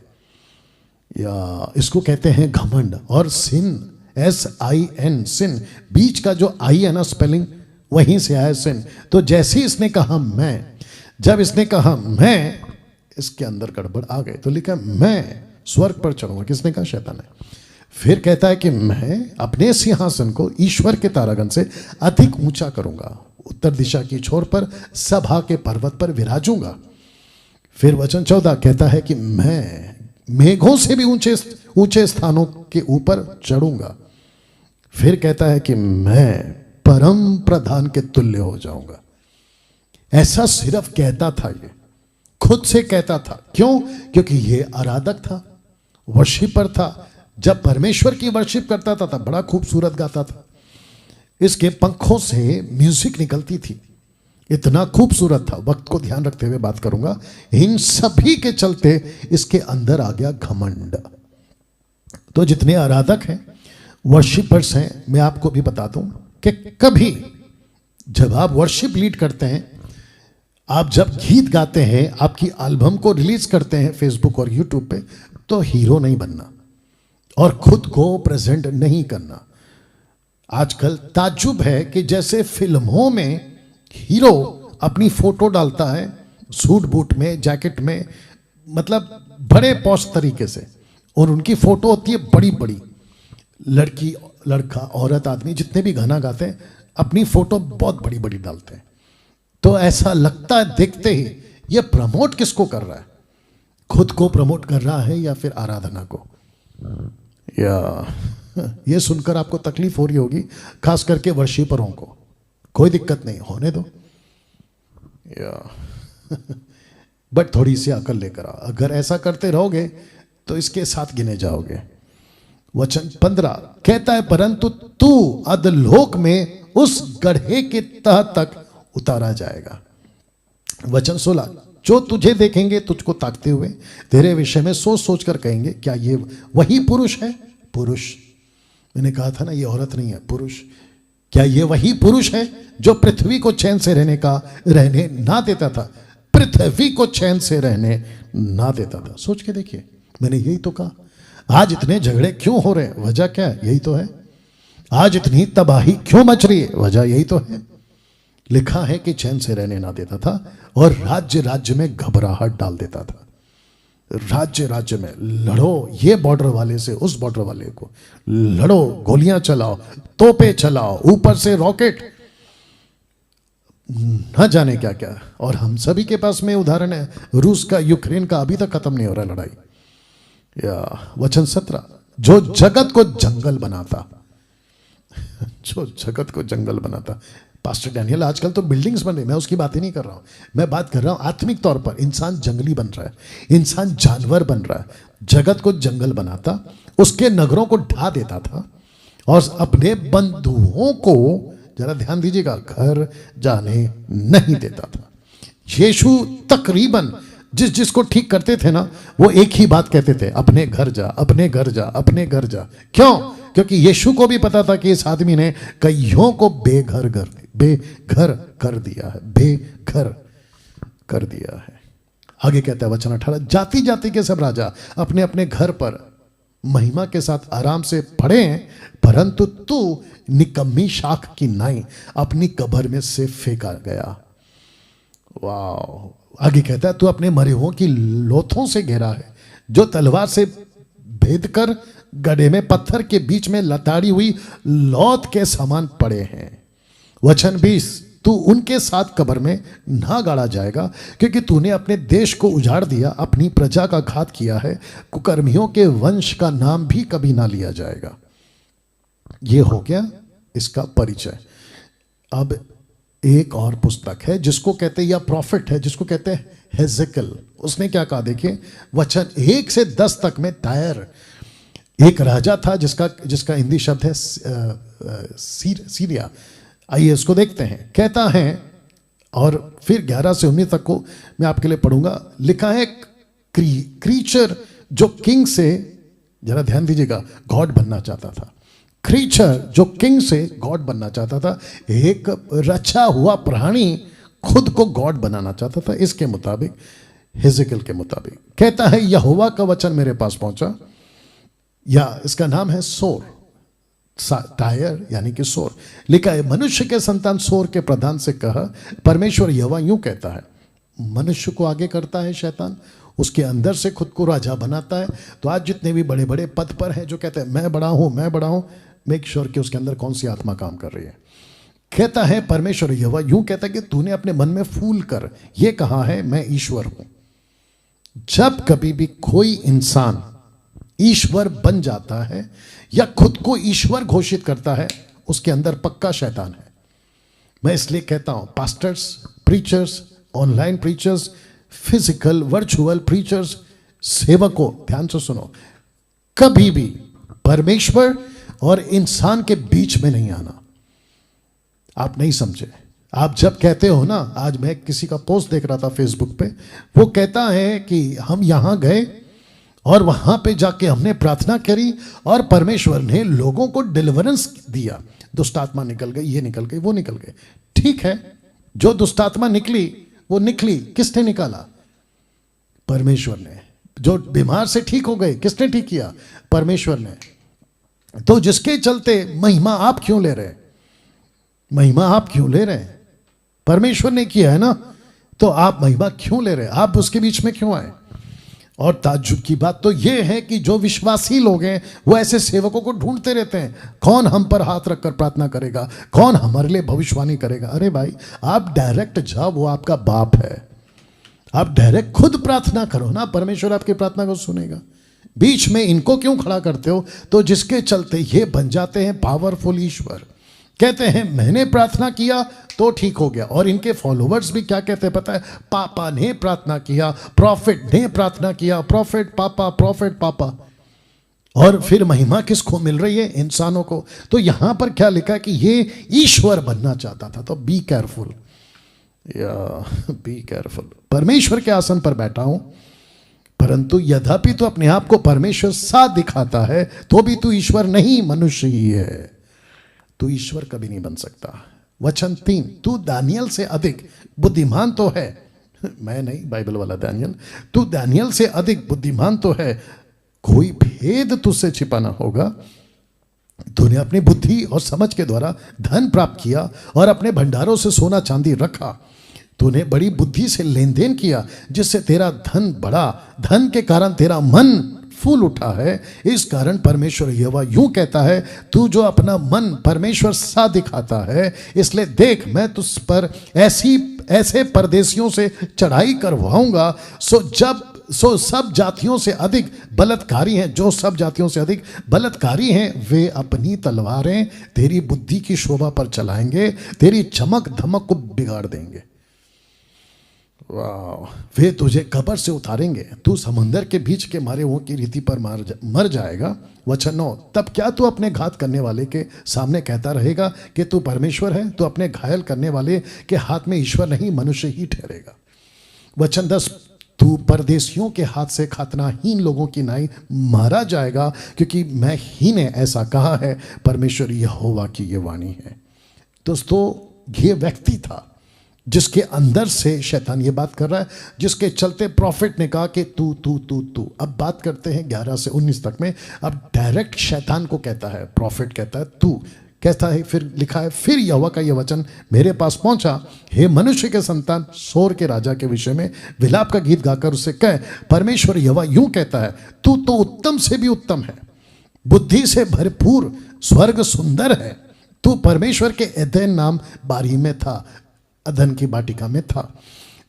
या इसको कहते हैं घमंड। और सिन, SIN, सिन, बीच का जो आई है ना स्पेलिंग, वहीं से आया सिन। तो जैसे ही इसने कहा मैं, जब इसने कहा मैं, इसके अंदर गड़बड़ आ गए। तो लिखा मैं स्वर्ग पर चढ़ूंगा, किसने कहा? शैतान है। फिर कहता है कि मैं अपने सिंहासन को ईश्वर के तारागण से अधिक ऊंचा करूंगा, उत्तर दिशा की छोर पर सभा के पर्वत पर विराजूंगा। फिर वचन 14 कहता है कि मैं मेघों से भी ऊंचे ऊंचे स्थानों के ऊपर चढ़ूंगा। फिर कहता है कि मैं परम प्रधान के तुल्य हो जाऊंगा। ऐसा सिर्फ कहता था, ये खुद से कहता था। क्यों? क्योंकि ये आराधक था, वर्शिपर था। जब परमेश्वर की वर्शिप करता था तब बड़ा खूबसूरत गाता था, इसके पंखों से म्यूजिक निकलती थी, इतना खूबसूरत था। वक्त को ध्यान रखते हुए बात करूंगा। इन सभी के चलते इसके अंदर आ गया घमंड। तो जितने आराधक हैं, वर्शिपर्स हैं, मैं आपको भी बता दूं कि कभी जब आप वर्शिप लीड करते हैं, आप जब गीत गाते हैं, आपकी एल्बम को रिलीज करते हैं फेसबुक और यूट्यूब पे, तो हीरो नहीं बनना और खुद को प्रेजेंट नहीं करना। आजकल ताज्जुब है कि जैसे फिल्मों में हीरो अपनी फोटो डालता है सूट बूट में, जैकेट में, मतलब बड़े पॉश तरीके से, और उनकी फोटो होती है बड़ी बड़ी, लड़की, लड़का, औरत, आदमी जितने भी गाना गाते हैं अपनी फोटो बहुत बड़ी बड़ी डालते हैं। तो ऐसा लगता है देखते ही ये प्रमोट किसको कर रहा है? खुद को प्रमोट कर रहा है या फिर आराधना को? या ये सुनकर आपको तकलीफ हो रही होगी, खास करके वर्शिपरों को। कोई दिक्कत नहीं, होने दो, या बट थोड़ी सी अकल लेकर आओ। अगर ऐसा करते रहोगे तो इसके साथ गिने जाओगे। वचन 15 कहता है, परंतु तू अधलोक में उस गड्ढे के तह तक उतारा जाएगा। वचन 16, जो तुझे देखेंगे तुझको ताकते हुए तेरे विषय में सोच सोच कर कहेंगे, क्या ये वही पुरुष है? पुरुष, मैंने कहा था ना ये औरत नहीं है, पुरुष। क्या ये वही पुरुष है जो पृथ्वी को चैन से रहने ना देता था? पृथ्वी को चैन से रहने ना देता था। सोच के देखिए, मैंने यही तो कहा। आज इतने झगड़े क्यों हो रहे हैं? वजह क्या है? यही तो है। आज इतनी तबाही क्यों मच रही है? वजह यही तो है। लिखा है कि चैन से रहने ना देता था और राज्य राज्य में घबराहट डाल देता था। राज्य राज्य में लड़ो, ये बॉर्डर वाले से उस बॉर्डर वाले को लड़ो, गोलियां चलाओ, तोपे चलाओ, ऊपर से रॉकेट, न जाने क्या क्या। और हम सभी के पास में उदाहरण है, रूस का, यूक्रेन का, अभी तक खत्म नहीं हो रहा लड़ाई। या वचन 17, जो जगत को जंगल बनाता, जो जगत को जंगल बनाता। पास्टर डैनियल, आजकल तो बिल्डिंग्स बन रही, मैं उसकी बात ही नहीं कर रहा हूं। मैं बात कर रहा हूं आत्मिक तौर पर। इंसान जंगली बन रहा है, इंसान जानवर बन रहा है। जगत को जंगल बनाता, उसके नगरों को ढा देता था और अपने बंधुओं को, जरा ध्यान दीजिएगा, घर जाने नहीं देता था। यीशु तकरीबन जिसको ठीक करते थे ना, वो एक ही बात कहते थे, अपने घर जा, अपने घर जा, अपने घर जा। क्यों? क्योंकि यीशु को भी पता था कि इस आदमी ने कईयों को बेघर कर दिया है, बेघर कर दिया है। आगे कहता है वचन 18, जाति जाति के सब राजा अपने अपने घर पर महिमा के साथ आराम से पड़े, परंतु तू निकम्मी शाख की नाई अपनी कब्र में से फेंका गया। वाह! आगे कहता है, तू अपने मरे हुओं की लोथों से घिरा है, जो तलवार से भेद कर गड्ढे में पत्थर के बीच में लताड़ी हुई लौत के समान पड़े हैं। वचन 20, तू उनके साथ कब्र में ना गाड़ा जाएगा, क्योंकि तूने अपने देश को उजाड़ दिया, अपनी प्रजा का घात किया है, कुकर्मियों के वंश का नाम भी कभी ना लिया जाएगा। ये हो गया इसका परिचय। अब एक और पुस्तक है जिसको कहते हैं, या प्रॉफिट है जिसको कहते हैं हेजेकियल। उसने क्या कहा देखिए, वचन 1 से 10 तक में टायर एक राजा था जिसका हिंदी शब्द है सीरिया। आइए इसको देखते हैं। कहता है, और फिर 11 से 19 तक को मैं आपके लिए पढ़ूंगा। लिखा है, क्रीचर जो किंग से, जरा ध्यान दीजिएगा, गॉड बनना चाहता था। क्रीचर जो किंग से गॉड बनना चाहता था, एक रचा हुआ प्राणी खुद को गॉड बनाना चाहता था। इसके मुताबिक, हेजेकियल के मुताबिक कहता है, यहोवा का वचन मेरे पास पहुंचा, या इसका नाम है सोर, टायर यानी कि सोर। लिखा है, मनुष्य के संतान सोर के प्रधान से कहा, परमेश्वर यहोवा यूं कहता है। मनुष्य को आगे करता है शैतान, उसके अंदर से खुद को राजा बनाता है। तो आज जितने भी बड़े बड़े पद पर हैं जो कहते हैं मैं बड़ा हूं, मैं बड़ा हूं, मेक श्योर कि उसके अंदर कौन सी आत्मा काम कर रही है। कहता है, परमेश्वर यहोवा यूं कहता है कि तूने अपने मन में फूल कर ये कहा है, मैं ईश्वर हूं। जब कभी भी कोई इंसान ईश्वर बन जाता है या खुद को ईश्वर घोषित करता है, उसके अंदर पक्का शैतान है। मैं इसलिए कहता हूं, pastors, preachers, online preachers, physical virtual preachers, सेवकों, ध्यान से सुनो, कभी भी परमेश्वर और इंसान के बीच में नहीं आना। आप नहीं समझे। आप जब कहते हो ना, आज मैं किसी का पोस्ट देख रहा था फेसबुक पे, वो कहता है कि हम यहां गए और वहां पे जाके हमने प्रार्थना करी और परमेश्वर ने लोगों को डिलीवरेंस दिया, दुष्टात्मा निकल गई, ये निकल गई, वो निकल गई। ठीक है, जो दुष्टात्मा निकली वो निकली, किसने निकाला? परमेश्वर ने। जो बीमार से ठीक हो गए, किसने ठीक किया? परमेश्वर ने। तो जिसके चलते महिमा आप क्यों ले रहे? महिमा आप क्यों ले रहे? परमेश्वर ने किया है ना, तो आप महिमा क्यों ले रहे? आप उसके बीच में क्यों आए? और ताज्जुब की बात तो यह है कि जो विश्वासी लोग हैं वो ऐसे सेवकों को ढूंढते रहते हैं, कौन हम पर हाथ रखकर प्रार्थना करेगा, कौन हमारे लिए भविष्यवाणी करेगा। अरे भाई, आप डायरेक्ट जाओ, वो आपका बाप है। आप डायरेक्ट खुद प्रार्थना करो ना, परमेश्वर आपकी प्रार्थना को सुनेगा। बीच में इनको क्यों खड़ा करते हो? तो जिसके चलते ये बन जाते हैं पावरफुल ईश्वर। कहते हैं मैंने प्रार्थना किया तो ठीक हो गया। और इनके फॉलोवर्स भी क्या कहते हैं पता है? पापा ने प्रार्थना किया, प्रॉफिट ने प्रार्थना किया, प्रॉफिट पापा, प्रॉफिट पापा। और फिर महिमा किसको मिल रही है? इंसानों को। तो यहां पर क्या लिखा है कि ये ईश्वर बनना चाहता था। तो बी केयरफुल, या बी केयरफुल। परमेश्वर के आसन पर बैठा हूं, परंतु यद्यपि तू अपने आप को परमेश्वर सा दिखाता है, तो भी तू ईश्वर नहीं, मनुष्य ही है। तू ईश्वर कभी नहीं बन सकता। वचन 3, तू दानियल से अधिक बुद्धिमान तो है। मैं नहीं, बाइबल वाला दानियल। तू दानियल से अधिक बुद्धिमान तो है, कोई भेद तुझसे छिपा ना होगा। तूने अपनी बुद्धि और समझ के द्वारा धन प्राप्त किया और अपने भंडारों से सोना चांदी रखा। तूने बड़ी बुद्धि से लेन देन किया, जिससे तेरा धन बढ़ा। धन के कारण तेरा मन फूल उठा है। इस कारण परमेश्वर यहोवा यूं कहता है, तू जो अपना मन परमेश्वर सा दिखाता है, इसलिए देख मैं तुझ पर ऐसे परदेशियों से चढ़ाई करवाऊंगा, सो सब जातियों से अधिक बलात्कारी हैं। जो सब जातियों से अधिक बलात्कारी हैं, वे अपनी तलवारें तेरी बुद्धि की शोभा पर चलाएंगे, तेरी चमक धमक को बिगाड़ देंगे। वाह! वे तुझे कब्र से उतारेंगे, तू समुंदर के बीच के मारे हुओं की रीति पर मर जाएगा। वचन 9, तब क्या तू अपने घात करने वाले के सामने कहता रहेगा कि तू परमेश्वर है? तू अपने घायल करने वाले के हाथ में ईश्वर नहीं, मनुष्य ही ठहरेगा। वचन 10, तू परदेशियों के हाथ से खतनाहीन लोगों की नाई मारा जाएगा, क्योंकि मैं ही ने ऐसा कहा है, परमेश्वर यहोवा की ये वाणी है। दोस्तों, ये व्यक्ति था जिसके अंदर से शैतान ये बात कर रहा है, जिसके चलते प्रॉफिट ने कहा कि तू तू तू तू। अब बात करते हैं 11 से 19 तक में। अब डायरेक्ट शैतान को कहता है, प्रॉफिट कहता है तू, कहता है, फिर लिखा है, फिर यहोवा का यह वचन मेरे पास पहुंचा, हे मनुष्य के संतान, सोर के राजा के विषय में विलाप का गीत गाकर उसे कह, परमेश्वर यहोवा यूं कहता है, तू तो उत्तम से भी उत्तम है, बुद्धि से भरपूर, स्वर्ग सुंदर है। तू परमेश्वर के एदेन नाम बारी में था, अदन की बाटिका में था।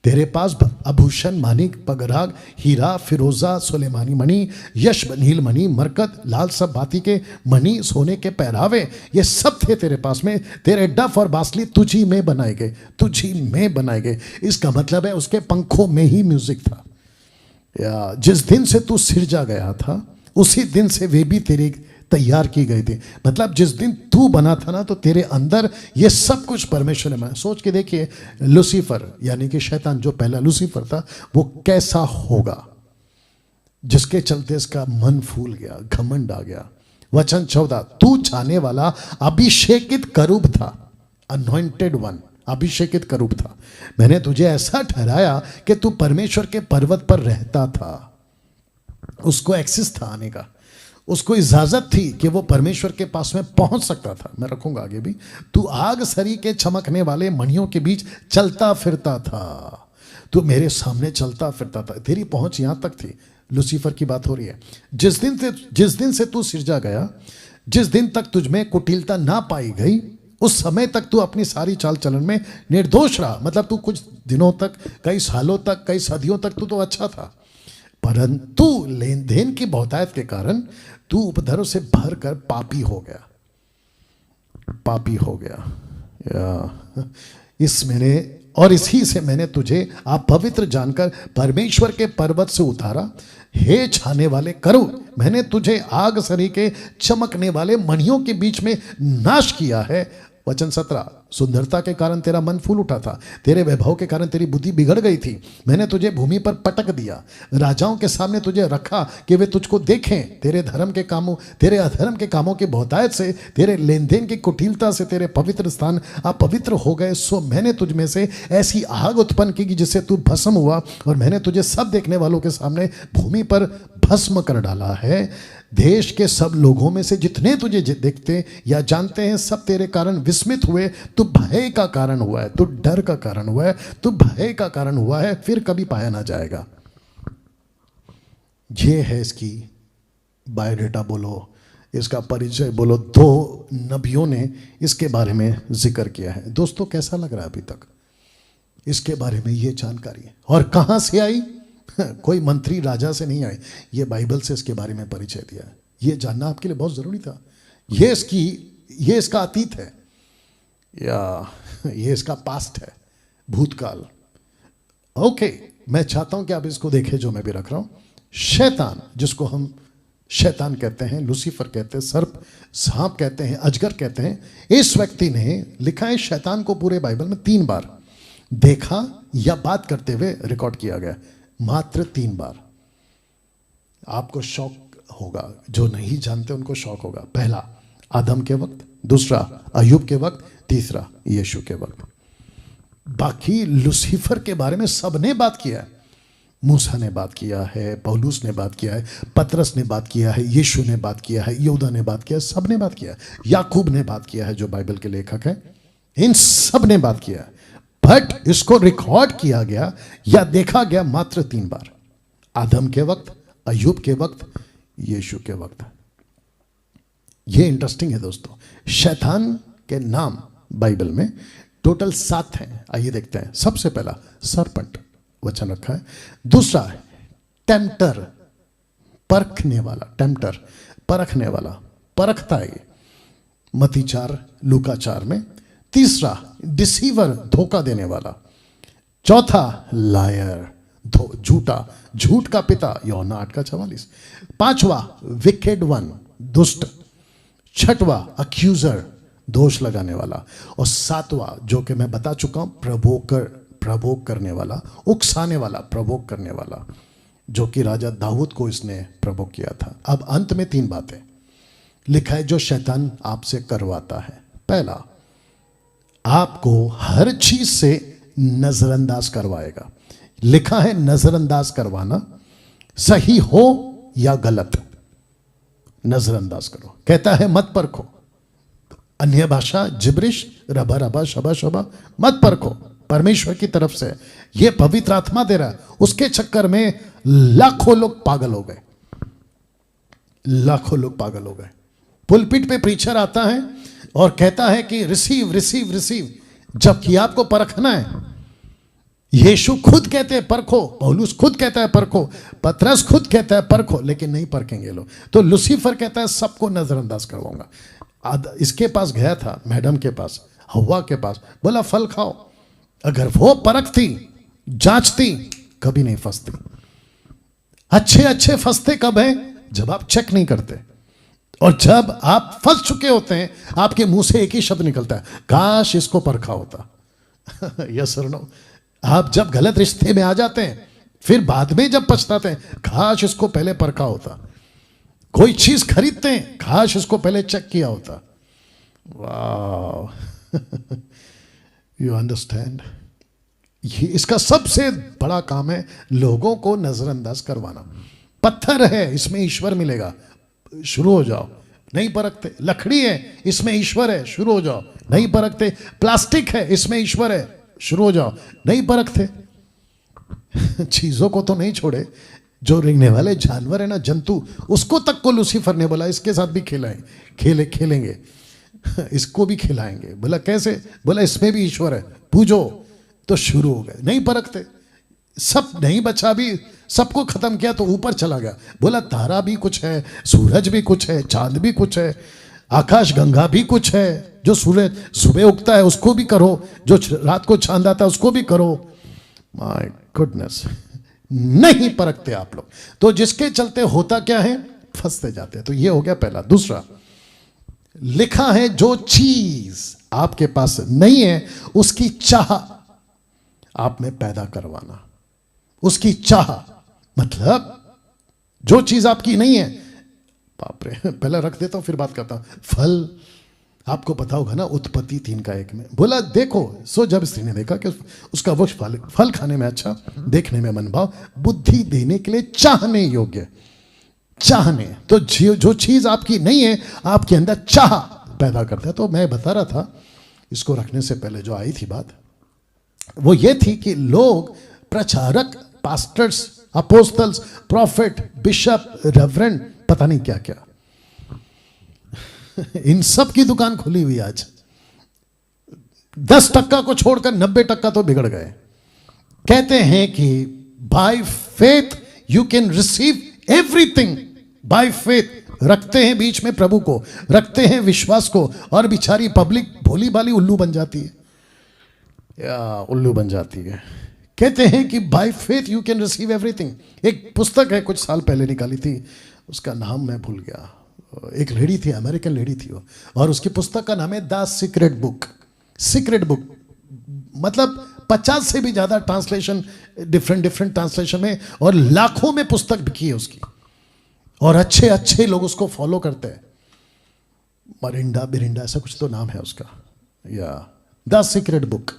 तेरे पास आभूषण, मानिक, पगराग, हीरा, फिरोजा, सुलेमानी मणि, यश, नील मणि, मरकत, लाल सब भांति के मणि, सोने के पहरावे, ये सब थे तेरे पास में। तेरे डफ और बांसुरी तुझी में बनाए गए, तुझी में बनाए गए। इसका मतलब है उसके पंखों में ही म्यूजिक था। या जिस दिन से तू सिरजा गया था, उसी दिन से वे भी तेरी तैयार की गई थी। मतलब जिस दिन तू बना था ना, तो तेरे अंदर ये सब कुछ परमेश्वर ने बनाया। सोच के देखिए, लूसीफर यानी कि शैतान, जो पहला लूसीफर था, वो कैसा होगा, जिसके चलते इसका मन फूल गया, घमंड आ गया। वचन 14, तू छाने वाला अभिषेकित करूब था, अनॉइंटेड वन, अभिषेकित करूब था। मैंने तुझे ऐसा ठहराया कि तू परमेश्वर के पर्वत पर रहता था। उसको एक्सेस था आने का, उसको इजाजत थी कि वो परमेश्वर के पास में पहुंच सकता था। मैं रखूंगा आगे भी। तू आग सरी के चमकने वाले मणियों के बीच चलता फिरता था, तू मेरे सामने चलता फिरता था। तेरी पहुंच यहां तक थी। लूसीफर की बात हो रही है। जिस दिन से तू सिरजा गया, जिस दिन तक तुझमें कुटिलता ना पाई गई, उस समय तक तू अपनी सारी चाल चलन में निर्दोष रहा। मतलब तू कुछ दिनों तक, कई सालों तक, कई सदियों तक तू तो अच्छा था, परंतु लेन देन की बहुतायत के कारण तू उपद्रव से भर कर पापी हो गया, पापी हो गया। इसी से मैंने तुझे अपवित्र जानकर परमेश्वर के पर्वत से उतारा। हे छाने वाले करू, मैंने तुझे आग सरी के चमकने वाले मणियों के बीच में नाश किया है। वचन 17, सुंदरता के कारण तेरा मन फूल उठा था, तेरे वैभव के कारण तेरी बुद्धि बिगड़ गई थी। मैंने तुझे भूमि पर पटक दिया, राजाओं के सामने तुझे रखा कि वे तुझको देखें। तेरे धर्म के कामों, तेरे अधर्म के कामों की बहुतायत से, तेरे लेन देन की कुटिलता से तेरे पवित्र स्थान अपवित्र हो गए। सो मैंने तुझ में से ऐसी आग उत्पन्न की जिससे तू भस्म हुआ, और मैंने तुझे सब देखने वालों के सामने भूमि पर भस्म कर डाला है। देश के सब लोगों में से जितने तुझे देखते या जानते हैं, सब तेरे कारण विस्मित हुए। तू भय का कारण हुआ है, तू डर का कारण हुआ है, तू भय का कारण हुआ है, फिर कभी पाया ना जाएगा। ये है इसकी बायोडेटा बोलो, इसका परिचय बोलो। 2 नबियों ने इसके बारे में जिक्र किया है। दोस्तों, कैसा लग रहा है अभी तक इसके बारे में ये जानकारी? और कहां से आई? कोई मंत्री राजा से नहीं आए, ये बाइबल से इसके बारे में परिचय दिया है। ये जानना आपके लिए बहुत जरूरी था। ये इसका अतीत है, या ये इसका पास्ट है, भूतकाल। ओके, मैं चाहता हूं कि आप इसको देखें जो मैं भी रख रहा हूं। शैतान, जिसको हम शैतान कहते हैं, लूसीफर कहते हैं, सर्प, सांप कहते हैं, अजगर कहते हैं, इस व्यक्ति ने लिखा है शैतान को पूरे बाइबल में 3 बार देखा या बात करते हुए रिकॉर्ड किया गया, मात्र 3 बार। आपको शौक होगा, जो नहीं जानते उनको शौक होगा। पहला आदम के वक्त, दूसरा अय्यूब के वक्त, तीसरा यीशु के वक्त। बाकी लूसीफर के बारे में सबने बात किया है। मूसा ने बात किया है, पौलुस ने बात किया है, पतरस ने बात किया है, यीशु ने बात किया है, यहूदा ने बात किया है, सबने बात किया है। याकूब ने बात किया है, जो बाइबल के लेखक है। इन सब ने बात किया है, बट इसको रिकॉर्ड किया गया या देखा गया मात्र 3 बार। आदम के वक्त, अय्यूब के वक्त, यीशु के वक्त। ये इंटरेस्टिंग है दोस्तों। शैतान के नाम बाइबल में टोटल 7 हैं। आइए देखते हैं। सबसे पहला सरपंट वचन रखा है। दूसरा है टेम्पटर, परखने वाला, टेम्पटर परखने वाला, परखता है, मत्ती 4, लूका 4 में। तीसरा डिसीवर, धोखा देने वाला। चौथा लायर, झूठा, झूठ का पिता, यूहन्ना 8:44। पांचवा विकेड वन, दुष्ट। छठवा अक्यूजर, दोष लगाने वाला। और सातवां, जो कि मैं बता चुका हूं, प्रवोक करने वाला, उकसाने वाला, प्रवोक करने वाला, जो कि राजा दाऊद को इसने प्रवोक किया था। अब अंत में 3 बातें लिखा है जो शैतान आपसे करवाता है। पहला, आपको हर चीज से नजरअंदाज करवाएगा। लिखा है नजरअंदाज करवाना, सही हो या गलत नजरअंदाज करो। कहता है मत परखो, अन्य भाषा, जिब्रिश, रबा रबा, शबा शबा मत परखो, परमेश्वर की तरफ से यह पवित्र आत्मा दे रहा है। उसके चक्कर में लाखों लोग पागल हो गए, लाखों लोग पागल हो गए। पुलपिट पे प्रीचर आता है और कहता है कि रिसीव रिसीव रिसीव, जबकि आपको परखना है। यीशु खुद कहते हैं परखो, पौलुस खुद कहता है परखो, पतरस खुद कहता है परखो, लेकिन नहीं परखेंगे लोग। तो लूसीफर कहता है सबको नजरअंदाज करवाऊंगा। इसके पास गया था, मैडम के पास, हवा के पास, बोला फल खाओ। अगर वो परखती, जांचती, कभी नहीं फंसती। अच्छे अच्छे फंसते कब हैं? जब आप चेक नहीं करते। और जब आप फंस चुके होते हैं, आपके मुंह से एक ही शब्द निकलता है, काश इसको परखा होता। यस और नो। आप जब गलत रिश्ते में आ जाते हैं, फिर बाद में जब पछताते हैं, काश इसको पहले परखा होता। कोई चीज खरीदते हैं, काश इसको पहले चेक किया होता। वाह, यू अंडरस्टैंड। ये इसका सबसे बड़ा काम है लोगों को नजरअंदाज करवाना। पत्थर है, इसमें ईश्वर मिलेगा, शुरू हो जाओ, नहीं परखते। लकड़ी है, इसमें ईश्वर है, शुरू हो जाओ, नहीं परखते। प्लास्टिक है, इसमें ईश्वर है, शुरू हो जाओ, नहीं परखते। चीजों को तो नहीं छोड़े, जो रेंगने वाले जानवर है ना, जंतु, उसको तक को लूसीफर ने बोला इसके साथ भी खेलेंगे, इसको भी खिलाएंगे। बोला कैसे? बोला इसमें भी ईश्वर है, पूजो। तो शुरू हो गए, नहीं परखते। सब नहीं बचा, भी सबको खत्म किया तो ऊपर चला गया। बोला तारा भी कुछ है, सूरज भी कुछ है, चांद भी कुछ है, आकाश गंगा भी कुछ है। जो सूरज सुबह उगता है उसको भी करो, जो रात को चांद आता है उसको भी करो। माय गुडनेस, नहीं परखते आप लोग। तो जिसके चलते होता क्या है, फंसते जाते हैं। तो ये हो गया पहला। दूसरा, लिखा है जो चीज आपके पास नहीं है उसकी चाह आप में पैदा करवाना। उसकी चाह मतलब जो चीज आपकी नहीं है, बाप रे, पहले रख देता हूं फिर बात करता हूं। फल आपको पता होगा ना, उत्पत्ति 3:1 में बोला देखो, सो जब स्त्री ने देखा कि उसका वृक्ष फल खाने में अच्छा, देखने में मनभाव, बुद्धि देने के लिए चाहने योग्य। चाहने, तो जो चीज आपकी नहीं है, आपके अंदर चाह पैदा करता है। तो मैं बता रहा था, इसको रखने से पहले जो आई थी बात, वो ये थी कि लोग, प्रचारक, pastors, apostles, profit, bishop, reverend, पता नहीं क्या क्या, इन सब की दुकान खुली हुई आज। 10% को छोड़कर 90% तो बिगड़ गए। कहते हैं कि by faith you can receive everything. By faith रखते हैं, बीच में प्रभु को रखते हैं, विश्वास को, और बिचारी पब्लिक भोली भाली उल्लू बन जाती है, या उल्लू बन जाती है। कहते हैं कि by faith you can receive everything. एक पुस्तक है, कुछ साल पहले निकाली थी, उसका नाम मैं भूल गया। एक लेडी थी, अमेरिकन लेडी थी वो, और उसकी पुस्तक का नाम है the secret book. Secret book मतलब 50 से भी ज्यादा ट्रांसलेशन, डिफरेंट ट्रांसलेशन में, और लाखों में पुस्तक बिकी है उसकी, और अच्छे अच्छे लोग उसको फॉलो करते हैं। मरिंडा बिरिंडा ऐसा कुछ तो नाम है उसका, या द सीक्रेट बुक।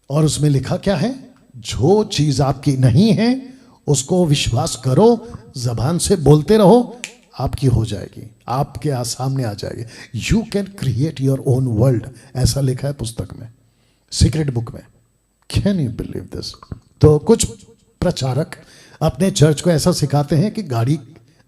और उसमें लिखा क्या है, जो चीज आपकी नहीं है उसको विश्वास करो, जबान से बोलते रहो, आपकी हो जाएगी, आपके सामने आ जाएगी। You can create your own world, ऐसा लिखा है पुस्तक में, सीक्रेट बुक में। Can you believe this? तो कुछ प्रचारक अपने चर्च को ऐसा सिखाते हैं कि गाड़ी,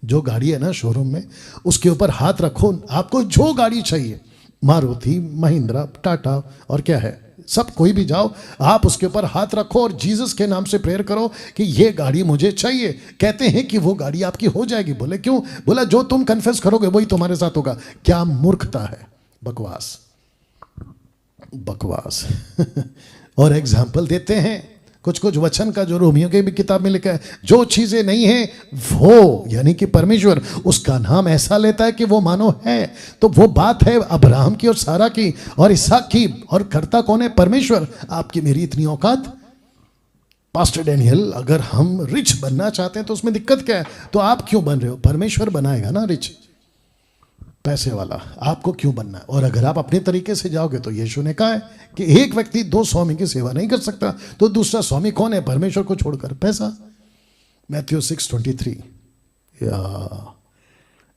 जो गाड़ी है ना शोरूम में, उसके ऊपर हाथ रखो, आपको जो गाड़ी चाहिए, मारुति, महिंद्रा, टाटा और क्या है, सब कोई भी जाओ, आप उसके ऊपर हाथ रखो और जीसस के नाम से प्रेयर करो कि ये गाड़ी मुझे चाहिए। कहते हैं कि वो गाड़ी आपकी हो जाएगी। बोले क्यों? बोला जो तुम कन्फेस करोगे वही तुम्हारे साथ होगा। क्या मूर्खता है, बकवास, बकवास। और एग्जाम्पल देते हैं, कुछ कुछ वचन का जो रोमियो की भी किताब में लिखा है, जो चीजें नहीं है वो यानी कि परमेश्वर उसका नाम ऐसा लेता है कि वो मानो है। तो वो बात है अब्राहम की और सारा की और इसहाक की, और करता कौन है? परमेश्वर। आपकी मेरी इतनी औकात? पास्टर डैनियल, अगर हम रिच बनना चाहते हैं तो उसमें दिक्कत क्या है? तो आप क्यों बन रहे हो? परमेश्वर बनाएगा ना रिच, पैसे वाला। आपको क्यों बनना है? और अगर आप अपने तरीके से जाओगे तो यीशु ने कहा है कि एक व्यक्ति दो स्वामी की सेवा नहीं कर सकता। तो दूसरा स्वामी कौन है? परमेश्वर को छोड़कर पैसा। मैथ्यू 6:23।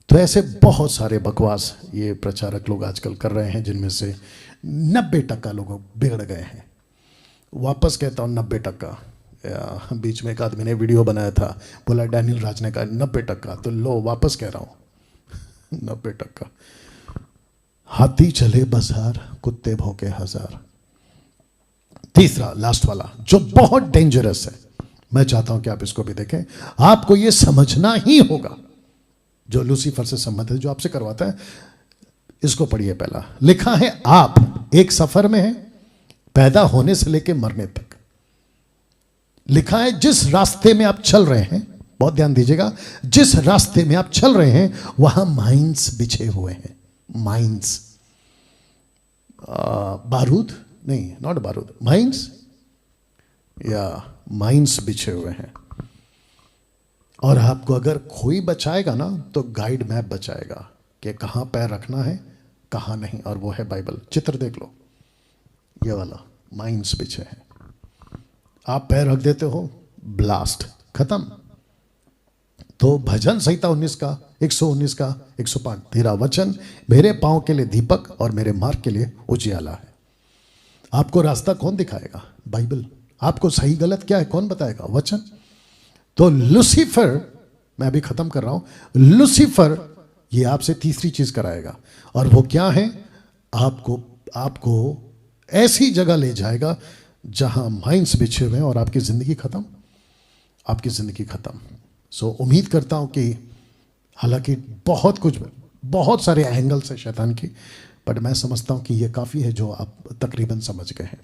तो ऐसे बहुत सारे बकवास ये प्रचारक लोग आजकल कर रहे हैं, जिनमें से 90% लोग बिगड़ गए हैं। वापस कहता हूँ 90%। बीच में एक आदमी ने वीडियो बनाया था, बोला डैनियल राज ने कहा 90%, तो लो वापस कह रहा हूँ 90%। हाथी चले बाजार, कुत्ते भौंके हजार। तीसरा लास्ट वाला जो बहुत डेंजरस है, मैं चाहता हूं कि आप इसको भी देखें। आपको यह समझना ही होगा, जो लूसीफर से संबंधित जो आपसे करवाता है। इसको पढ़िए। पहला लिखा है, आप एक सफर में हैं, पैदा होने से लेकर मरने तक। लिखा है जिस रास्ते में आप चल रहे हैं, बहुत ध्यान दीजिएगा, जिस रास्ते में आप चल रहे हैं वहां माइंस बिछे हुए हैं। माइंस, बारूद नहीं, नॉट बारूद, माइंस, या माइंस बिछे हुए हैं। और आपको अगर कोई बचाएगा ना तो गाइड मैप बचाएगा कि कहां पैर रखना है कहां नहीं, और वो है बाइबल। चित्र देख लो, ये वाला माइंस बिछे हैं। आप पैर रख देते हो, ब्लास्ट, खत्म। तो भजन संहिता 19 का 119 का 105, तेरा वचन मेरे पांव के लिए दीपक और मेरे मार्ग के लिए उजियाला है। आपको रास्ता कौन दिखाएगा? बाइबल। आपको सही गलत क्या है कौन बताएगा? वचन। तो लूसीफर, मैं अभी खत्म कर रहा हूं, लूसीफर ये आपसे तीसरी चीज कराएगा, और वो क्या है? आपको ऐसी जगह ले जाएगा जहां माइंस बिछे हुए हैं और आपकी जिंदगी खत्म, आपकी जिंदगी खत्म। सो उम्मीद करता हूं कि हालांकि बहुत सारे एंगल्स है शैतान की, बट मैं समझता हूं कि ये काफ़ी है जो आप तकरीबन समझ गए हैं।